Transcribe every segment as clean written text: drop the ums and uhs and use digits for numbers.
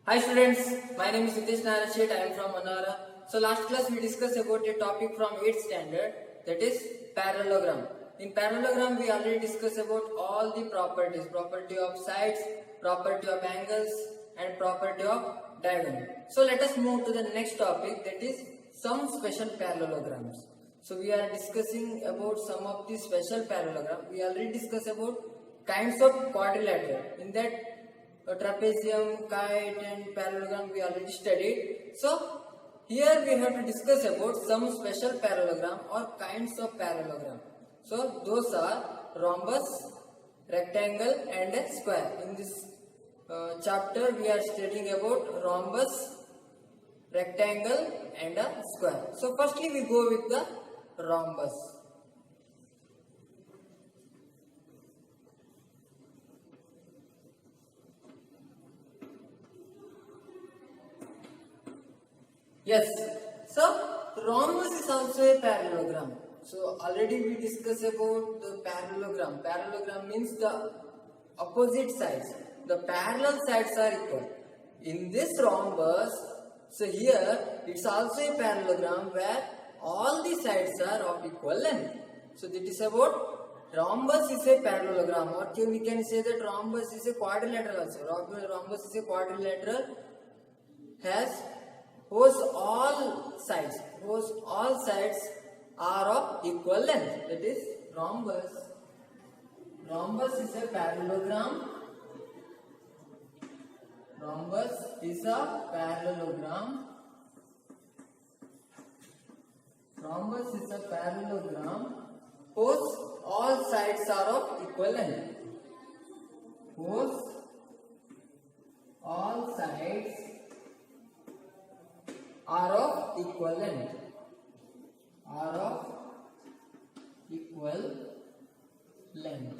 Hi students, my name is Hitesh Narashet. I am from Manara. So last class we discussed about a topic from 8th standard, that is parallelogram. In parallelogram we already discussed about all the properties, property of sides, property of angles and property of diagonal. So let us move to the next topic, that is some special parallelograms. So we are discussing about some of the special parallelogram. We already discussed about kinds of quadrilateral. In that trapezium, kite and parallelogram we already studied. So here we have to discuss about some special parallelogram or kinds of parallelogram. So those are rhombus, rectangle and a square. In this chapter we are studying about rhombus, rectangle and a square. So firstly we go with the rhombus. Yes, so rhombus is also a parallelogram. So already we discussed about the parallelogram. Parallelogram means the opposite sides. The parallel sides are equal. In this rhombus, so here it's also a parallelogram where all the sides are of equal length. So that is about rhombus is a parallelogram, or we can say that rhombus is a quadrilateral also. Rhombus is a quadrilateral, whose all sides are of equal length. That is rhombus. Rhombus is a parallelogram. Rhombus is a parallelogram. Rhombus is a parallelogram whose all sides are of equal length. Whose all sides are of equal length. Are of equal length.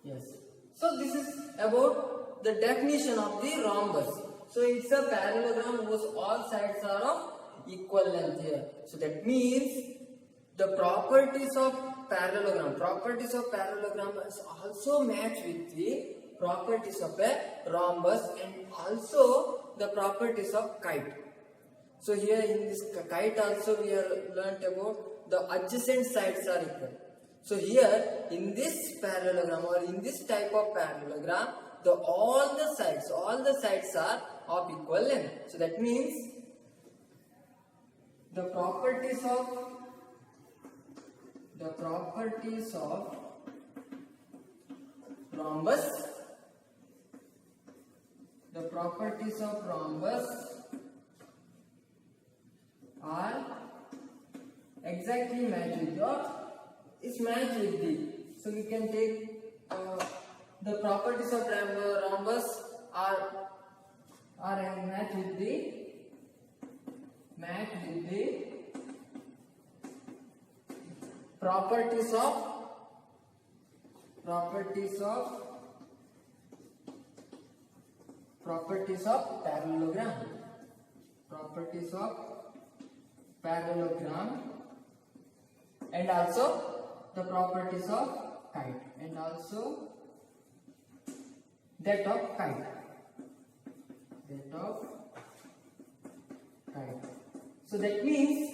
Yes. So this is about the definition of the rhombus. So it's a parallelogram whose all sides are of equal length here. So that means the properties of parallelogram is also match with the properties of a rhombus and also the properties of kite. So here in this kite also we are learnt about the adjacent sides are equal. So here in this parallelogram or in this type of parallelogram, all the sides are of equal length. So that means the properties of rhombus are exactly matched with the. So we can take the properties of rhombus are matched with the properties of parallelogram and also the properties of kite and also that of kite. So that means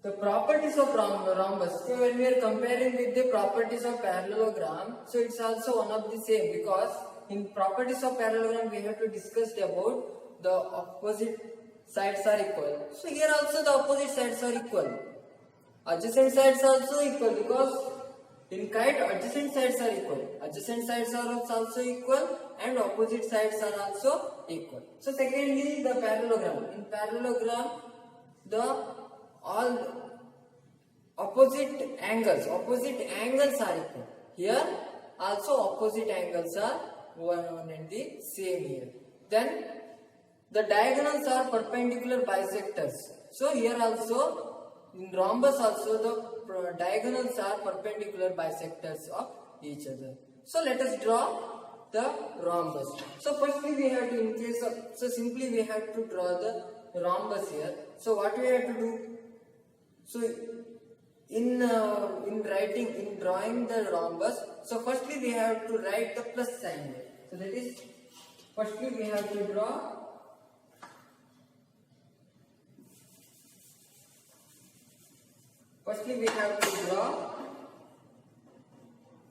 the properties of rhombus, so when we are comparing with the properties of parallelogram, so it's also one of the same, because in properties of parallelogram we have to discuss about the opposite sides are equal. So here also the opposite sides are equal. Adjacent sides also equal, because in kite adjacent sides are equal. Adjacent sides are also equal and opposite sides are also equal. So secondly, the parallelogram. In parallelogram, all opposite angles are equal. Here also opposite angles are one and the same here. Then the diagonals are perpendicular bisectors. So here also in rhombus also the diagonals are perpendicular bisectors of each other. So let us draw the rhombus. So firstly we have to simply we have to draw the rhombus here. So what we have to do? So in drawing the rhombus, so firstly we have to write the plus sign here. So that is Firstly, we have to draw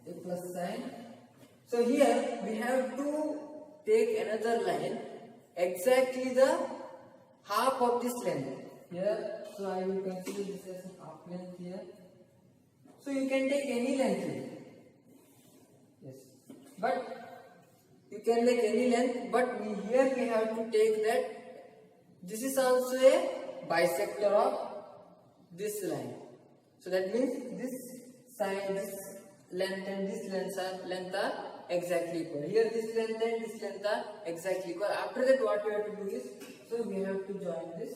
a plus sign. So here we have to take another line exactly the half of this length here. So I will consider this as a half length here. So you can take any length here. Yes, but you can take any length, but here we have to take that this is also a bisector of this line. So that means this side, this length and this length are exactly equal. Here this length and this length are exactly equal. After that, what we have to do is, so we have to join this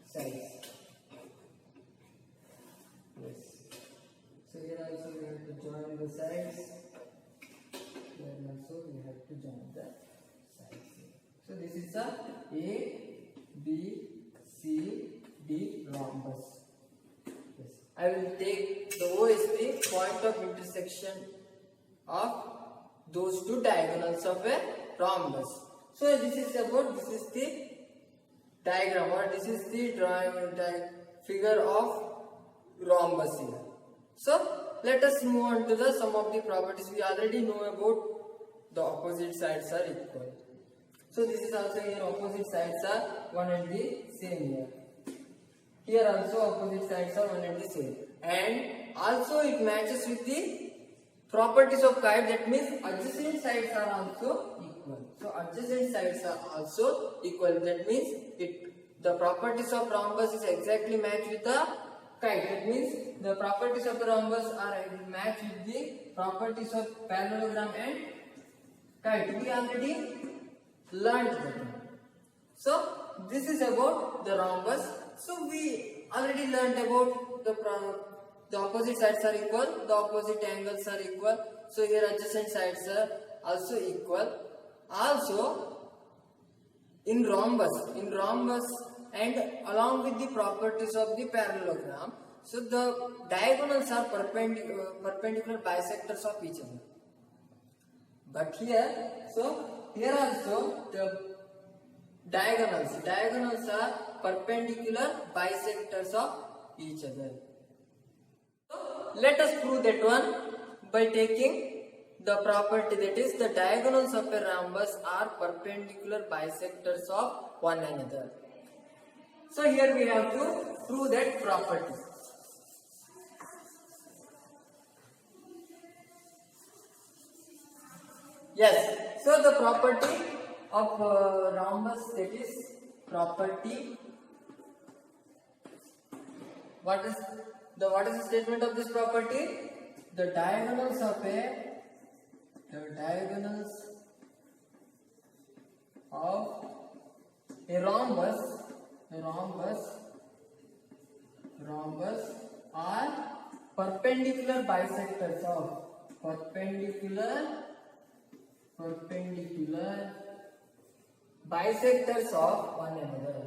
sides. Yes. So here also we have to join the sides. Here also we have to join the sides. So this is a B, C, D rhombus. Yes. I will take the O as the point of intersection of those two diagonals of a rhombus. So this is the diagram, or this is the figure of rhombus here. So let us move on to the some of the properties. We already know about the opposite sides are equal. So this is also here opposite sides are one and the same here. Here also opposite sides are one and the same. And also it matches with the properties of kite. That means adjacent sides are also equal. So adjacent sides are also equal. That means the properties of rhombus is exactly matched with the kite. That means the properties of the rhombus are matched with the properties of parallelogram and kite. We already learned that. So this is about the rhombus. So we already learned about the opposite sides are equal, the opposite angles are equal. So here adjacent sides are also equal. Also in rhombus and along with the properties of the parallelogram, so the diagonals are perpendicular bisectors of each other. But here, so here also the diagonals are perpendicular bisectors of each other. So let us prove that one by taking the property, that is the diagonals of a rhombus are perpendicular bisectors of one another. So here we have to prove that property. Yes, so the property of rhombus, that is property. What is the statement of this property? The diagonals of a rhombus are perpendicular bisectors of bisectors of one another.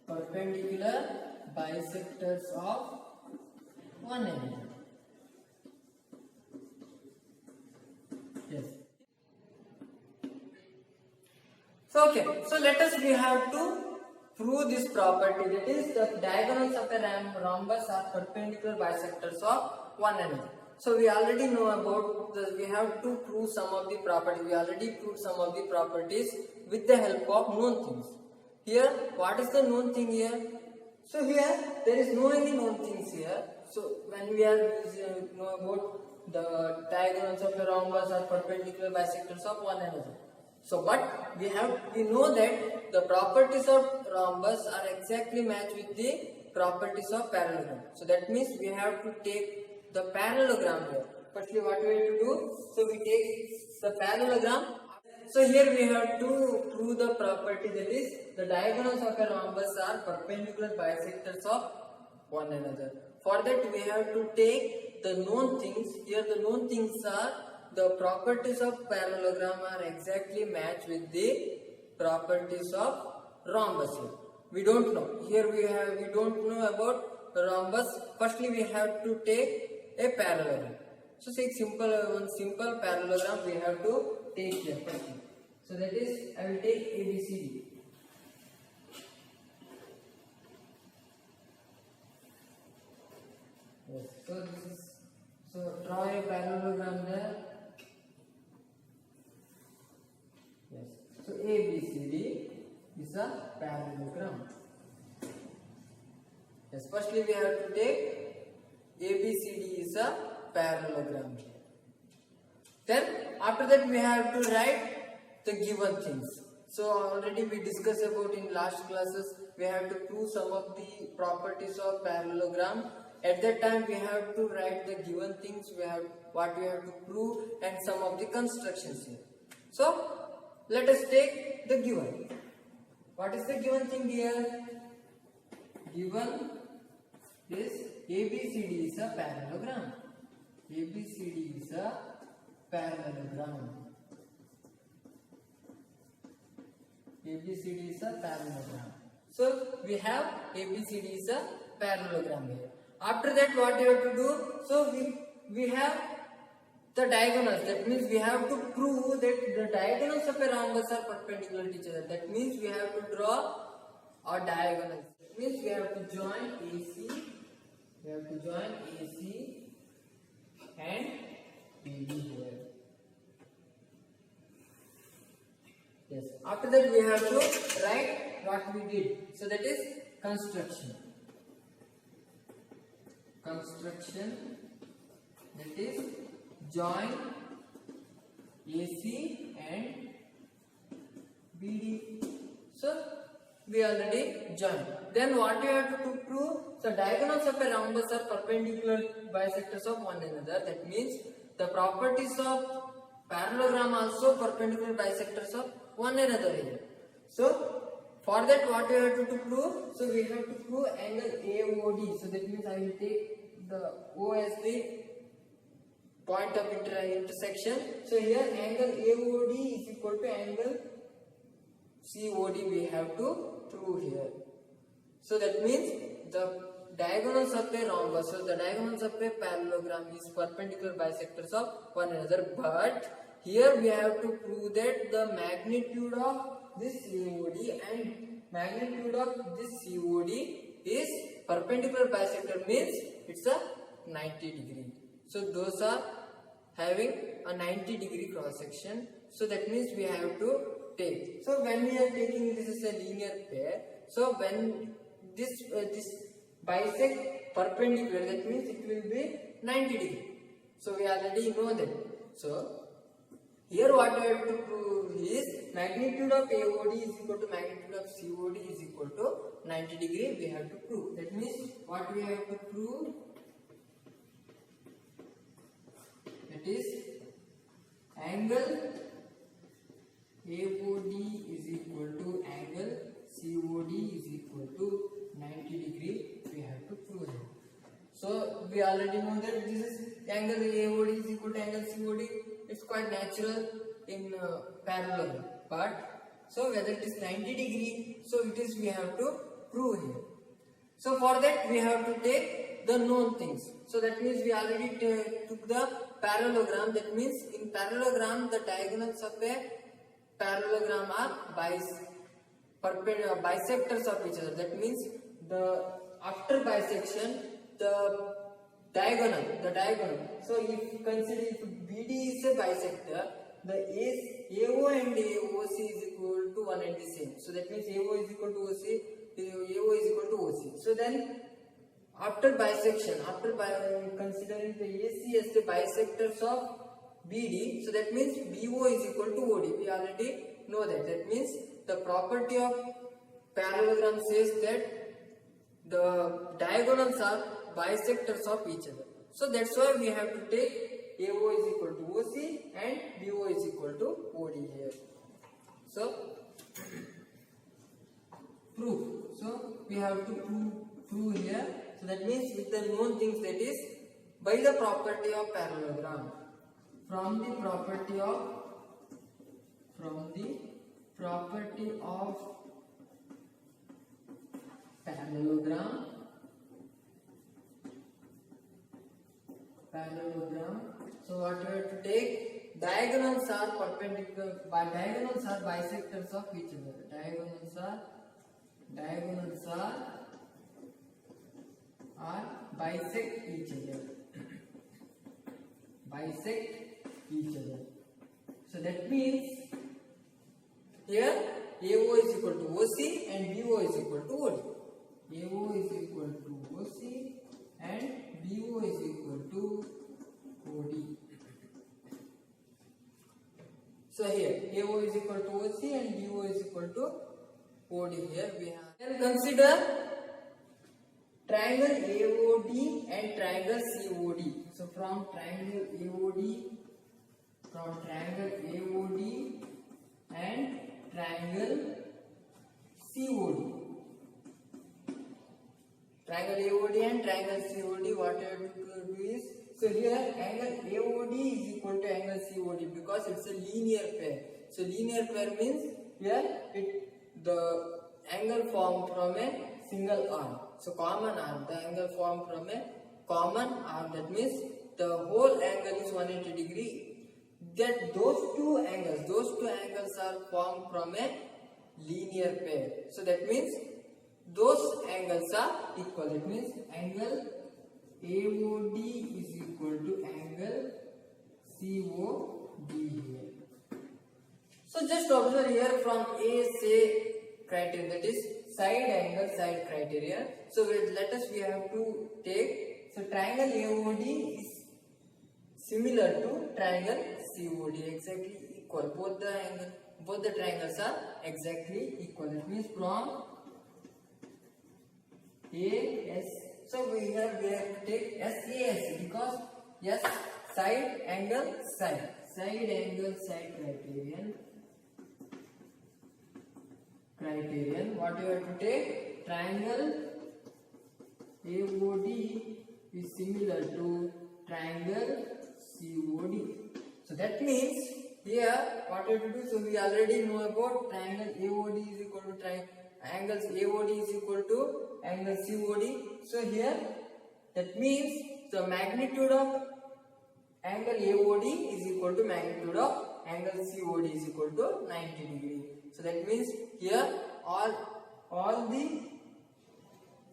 Perpendicular bisectors of one another. Yes. So we have to prove this property, that is the diagonals of a rhombus are perpendicular bisectors of one another. So we already know about this. We have to prove some of the properties. We already proved some of the properties with the help of known things. Here, what is the known thing here? So here there is no any known things here. So when we are know about the diagonals of a rhombus are perpendicular bisectors of one another. So but we know that the properties of rhombus are exactly matched with the properties of parallelogram. So that means we have to take the parallelogram here. Firstly, what we have to do? So we take the parallelogram. So here we have to prove the property, that is the diagonals of a rhombus are perpendicular bisectors of one another. For that we have to take the known things. Here the known things are the properties of parallelogram are exactly matched with the properties of rhombus. We don't know. Here we don't know about the rhombus. Firstly we have to take a parallelogram. So say one simple parallelogram we have to take here. So that is, I will take ABCD. Yes. So this is, so draw a parallelogram there. Yes. So ABCD is a parallelogram. Yes. Firstly, we have to take ABCD is a parallelogram. Then after that we have to write the given things. So already we discussed about in last classes, we have to prove some of the properties of parallelogram. At that time we have to write the given things, we have what we have to prove and some of the constructions here. So let us take the given. What is the given thing here? Given is ABCD is a parallelogram. ABCD is a parallelogram. ABCD is a parallelogram. So we have ABCD is a parallelogram here. After that, what you have to do? So we have the diagonals. That means we have to prove that the diagonals of a rhombus are perpendicular to each other. That means we have to draw our diagonals. That means we have to join AC. We have to join AC and BD here. Yes. After that, we have to write what we did. So that is construction. Construction, that is join AC and BD. So we already joined. Then what you have to prove? So diagonals of a rhombus are perpendicular bisectors of one another. That means the properties of parallelogram also perpendicular bisectors of one another here. So for that, what we have to prove? So we have to prove angle AOD. So that means I will take the O as the point of intersection. So here angle AOD is equal to angle COD. We have to prove here. So that means the diagonals of a rhombus, so the diagonals of a parallelogram is perpendicular bisectors of one another. But here we have to prove that the magnitude of this AOD and magnitude of this COD is perpendicular bisector, means it's a 90 degree. So those are having a 90 degree cross section. So that means we have to take. So when we are taking this is a linear pair. So when this bisect perpendicular, that means it will be 90 degree. So we already know that. So here what we have to prove is magnitude of AOD is equal to magnitude of COD is equal to 90 degree. We have to prove. That means what we have to prove, that is angle AOD is equal to angle COD is equal to 90 degree. We have to prove it. So we already know that this is angle AOD is equal to angle COD. It's quite natural in parallelogram. But so whether it is 90 degree, so it is we have to prove here. So for that we have to take the known things. So that means we already took the parallelogram. That means in parallelogram the diagonals of a parallelogram are bisectors of each other. That means the after bisection the diagonal. So if you consider if BD is a bisector, the AO and AOC is equal to one and the same. So that means AO is equal to OC, AO is equal to OC. So then after bisection, considering the AC as the bisectors of BD, so that means BO is equal to OD. We already know that. That means the property of parallelogram says that the diagonals are bisectors of each other. So that's why we have to take AO is equal to OC and BO is equal to OD here. So proof. So we have to prove here. So that means with the known things, that is by the property of parallelogram. From the property of parallelogram. So what we have to take? Diagonals are perpendicular, diagonals are bisectors of each other. Diagonals are bisect each other. Bisect each other. So that means here AO is equal to OC and BO is equal to OD. AO is equal to OC and BO is equal to OD. So here AO is equal to OC and BO is equal to OD. Here we have. Then consider triangle AOD and triangle COD. So from triangle AOD and triangle COD. Triangle AOD and triangle COD, what you have to do is, so here angle AOD is equal to angle COD because it's a linear pair. So linear pair means here the angle formed from a single arm. So common arm, the angle formed from a common arm. That means the whole angle is 180 degree. That those two angles are formed from a linear pair. So that means those angles are equal. That means angle AOD is equal to angle COD here. So just observe here from ASA criteria, that is side angle side criteria. So let us we have to take, so triangle AOD is similar to triangle COD, exactly equal. Both the triangles are exactly equal. That means from AS, so we have to take SAS because yes, side angle side criterion. What you have to take? Triangle AOD is similar to triangle COD. So that means here what you have to do, so we already know about triangle AOD is equal to angles AOD is equal to angle COD. So here that means the magnitude of angle AOD is equal to magnitude of angle COD is equal to 90 degree. So that means here all the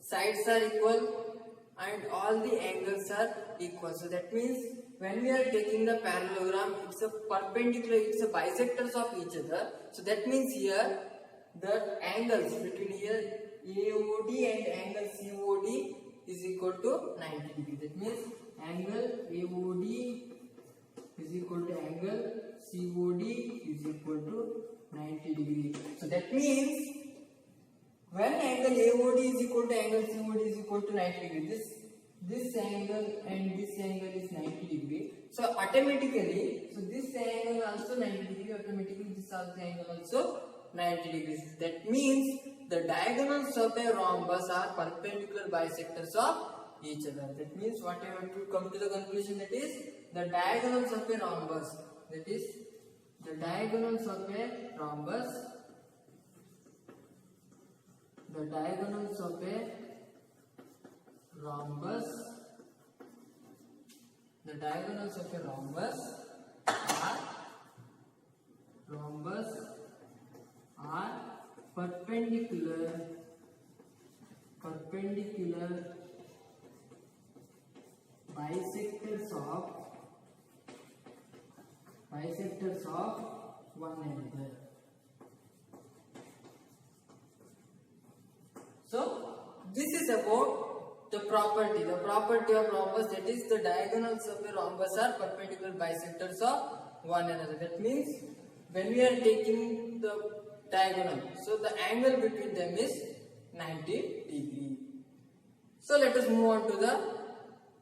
sides are equal and all the angles are equal. So that means when we are taking the parallelogram, it's a perpendicular, it's a bisectors of each other. So that means here the angles between here AOD and angle COD is equal to 90 degree. That means angle AOD is equal to angle COD is equal to 90 degree. So that means when angle AOD is equal to angle COD is equal to 90 degree, this angle and this angle is 90 degree. So automatically, so this angle also 90 degree, automatically this angle also 90 degrees. That means the diagonals of a rhombus are perpendicular bisectors of each other. That means what I have to come to the conclusion, that is the diagonals of a rhombus, that is the diagonals of a rhombus, the diagonals of a rhombus, the diagonals of a rhombus are perpendicular bisectors of one another. So this is about the property of rhombus, that is the diagonals of a rhombus are perpendicular bisectors of one another. That means when we are taking the diagonal, so the angle between them is 90 degree. So let us move on to the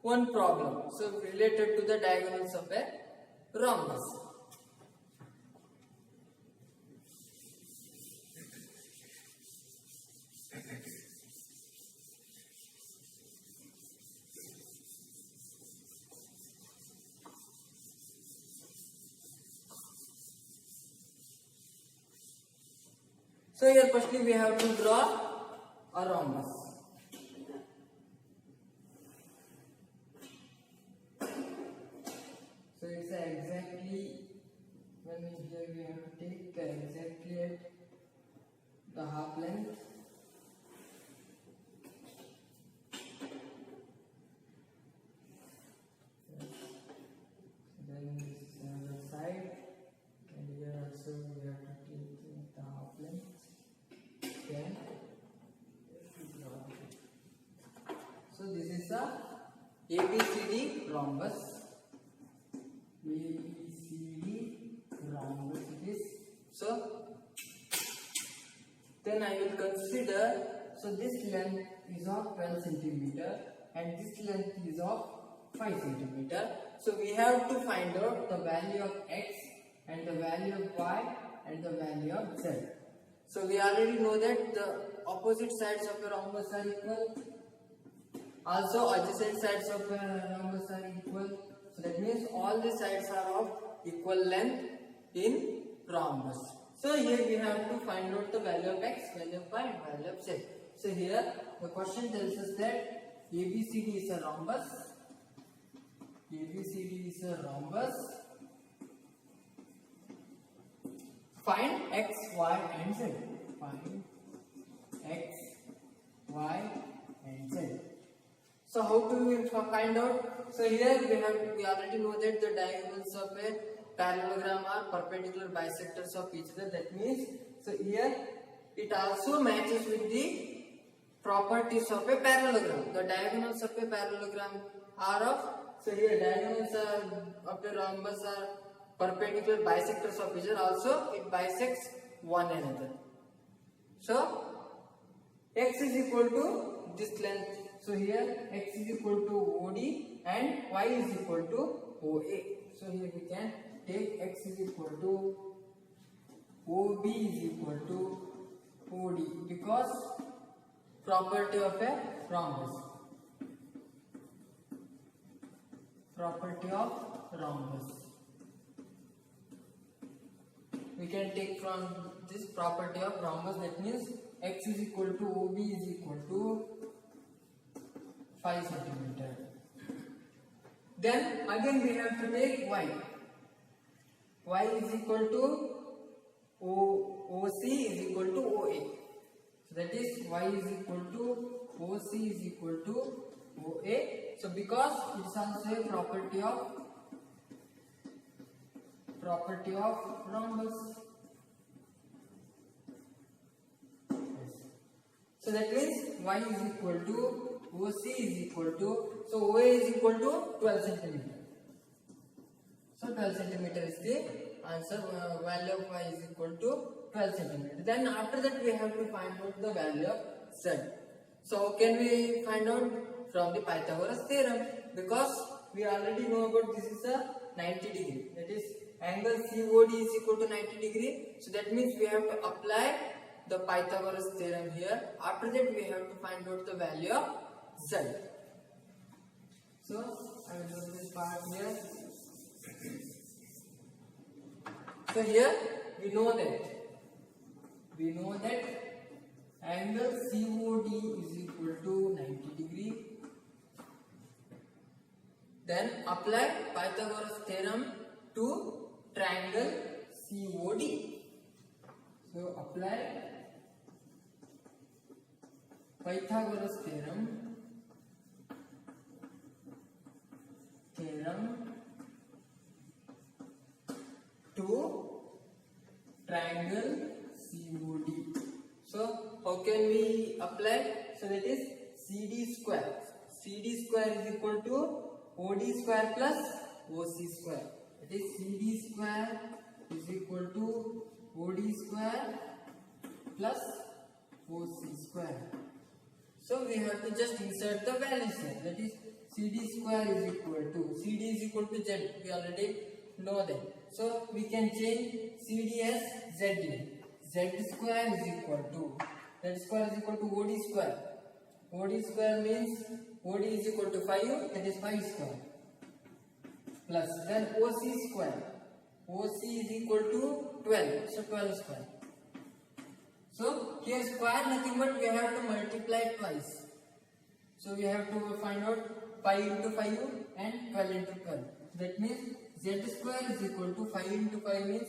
one problem, so related to the diagonals of a rhombus. So here firstly we have to draw a rhombus. So it's exactly, when take exactly at the half length. Then this is another side, and here also we have to take the half length. Then so this is a ABCD rhombus. ABCD rhombus it is. So then I will consider, so this length is of 12 centimeter and this length is of 5 centimeter. So we have to find out the value of x and the value of y and the value of z. So we already know that the opposite sides of a rhombus are equal. Also adjacent sides of a rhombus are equal. So that means all the sides are of equal length in rhombus. So here we have to find out the value of x, value of y and value of z. So here the question tells us that ABCD is a rhombus. ABCD is a rhombus. Find x, y and z. Find x, y and z. So how do we find out? So here we already know that the diagonals of a parallelogram are perpendicular bisectors of each other. That means, so here it also matches with the properties of a parallelogram. The diagonals of a parallelogram are of, so here diagonals of a rhombus are perpendicular bisectors of each other. Also it bisects one another. So x is equal to this length. So here x is equal to OD and y is equal to OA. So here we can take x is equal to OB is equal to OD because property of a rhombus. Property of rhombus. We can take from this property of rhombus, that means x is equal to OB is equal to 5 centimeter. Then again we have to take y. Y is equal to OC is equal to OA. So that is y is equal to OC is equal to OA. So because it is also a property of rhombus. Yes. So that means y is equal to OC is equal to, so OA is equal to 12 centimeter. So 12 centimeter is the answer. Value of y is equal to 12 centimeter. Then after that we have to find out the value of z. So can we find out? From the Pythagoras theorem, because we already know about this is a 90 degree. That is angle COD is equal to 90 degree. So that means we have to apply the Pythagoras theorem here. After that we have to find out the value of z. So I will do this part here. So here we know that angle COD is equal to 90 degree. Then apply Pythagoras theorem to triangle COD. So apply Pythagoras theorem to triangle COD. So how can we apply? So that is CD square. CD square is equal to OD square plus OC square. That is CD square is equal to OD square plus OC square. So we have to just insert the values here. That is CD square is equal to, CD is equal to Z. We already know that. So we can change CD as ZD. Z square is equal to, Z square is equal to OD square. OD square means OD is equal to 5, that is 5 square. Plus then OC square. OC is equal to 12, so 12 square. So here square nothing but we have to multiply twice. So we have to find out 5 into 5 and 12 into 12. That means Z square is equal to 5 into 5 means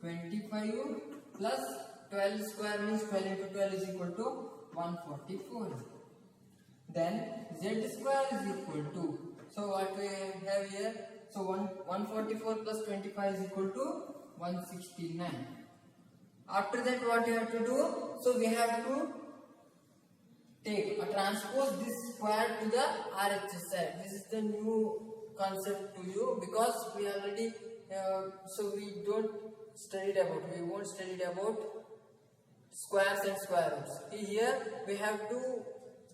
25 plus 12 square means 12 into 12 is equal to 144. Then z square is equal to, so what we have here, so 144 plus 25 is equal to 169. After that what you have to do, so we have to take a transpose this square to the RHS side. This is the new concept to you because we already so we won't study about squares and square roots. Here we have to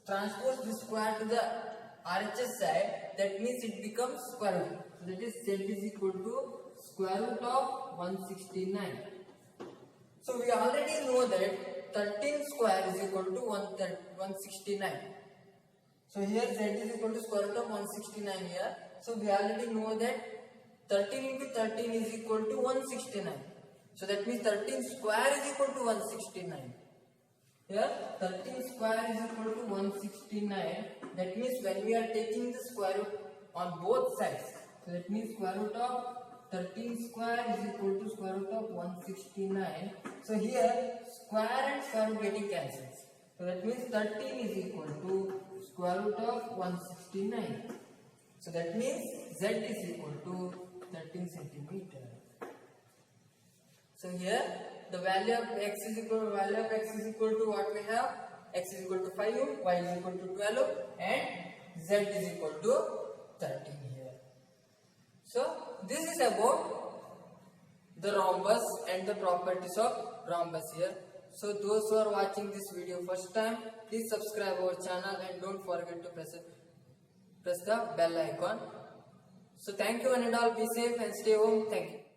transpose this square to the RHS side, that means it becomes square root. So that is z is equal to square root of 169. So we already know that 13 square is equal to 169. So here z is equal to square root of 169 here. So we already know that 13 into 13 is equal to 169. So that means 13 square is equal to 169. Here 13 square is equal to 169. That means when we are taking the square root on both sides, so that means square root of 13 square is equal to square root of 169. So here square and square root getting cancelled. So that means 13 is equal to square root of 169. So that means z is equal to 13 centimeter. So here the value of x is equal to what we have, x is equal to 5, y is equal to 12 and z is equal to 13 here. So this is about the rhombus and the properties of rhombus here. So those who are watching this video first time, please subscribe our channel and don't forget to press the bell icon. So thank you one and all, be safe and stay home. Thank you.